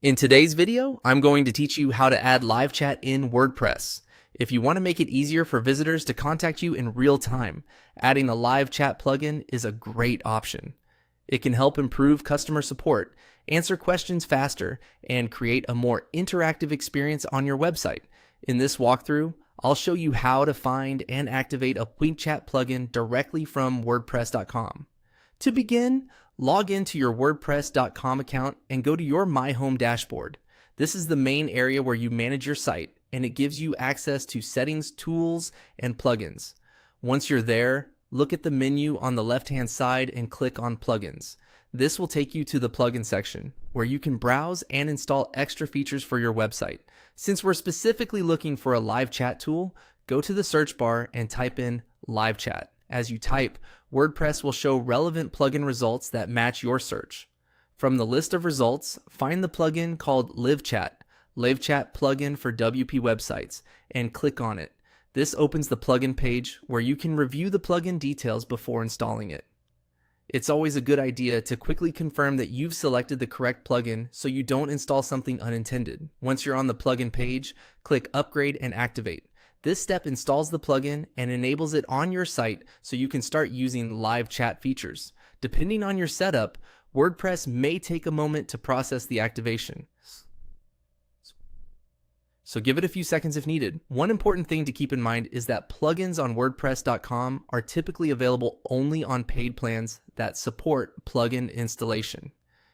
In today's video, I'm going to teach you how to add live chat in WordPress. If you want to make it easier for visitors to contact you in real time, adding a live chat plugin is a great option. It can help improve customer support, answer questions faster, and create a more interactive experience on your website. In this walkthrough, I'll show you how to find and activate a quick chat plugin directly from WordPress.com. To begin, log into your WordPress.com account and go to your My Home dashboard. This is the main area where you manage your site, and it gives you access to settings, tools, and plugins. Once you're there, look at the menu on the left-hand side and click on Plugins. This will take you to the plugin section, where you can browse and install extra features for your website. Since we're specifically looking for a live chat tool, go to the search bar and type in live chat. As you type, WordPress will show relevant plugin results that match your search. From the list of results, find the plugin called LiveChat plugin for WP websites, and click on it. This opens the plugin page where you can review the plugin details before installing it. It's always a good idea to quickly confirm that you've selected the correct plugin so you don't install something unintended. Once you're on the plugin page, click Upgrade and Activate. This step installs the plugin and enables it on your site so you can start using live chat features. Depending on your setup, WordPress may take a moment to process the activation, so give it a few seconds if needed. One important thing to keep in mind is that plugins on WordPress.com are typically available only on paid plans that support plugin installation.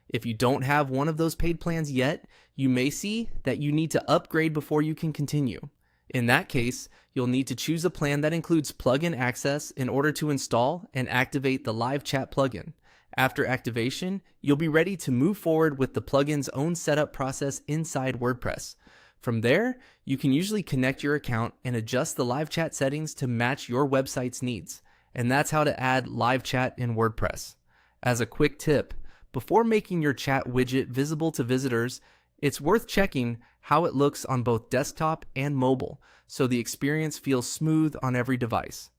If you don't have one of those paid plans yet, you may see that you need to upgrade before you can continue. In that case, you'll need to choose a plan that includes plugin access in order to install and activate the live chat plugin. After activation, you'll be ready to move forward with the plugin's own setup process inside WordPress. From there, you can usually connect your account and adjust the live chat settings to match your website's needs. And that's how to add live chat in WordPress. As a quick tip, before making your chat widget visible to visitors, it's worth checking how it looks on both desktop and mobile, so the experience feels smooth on every device.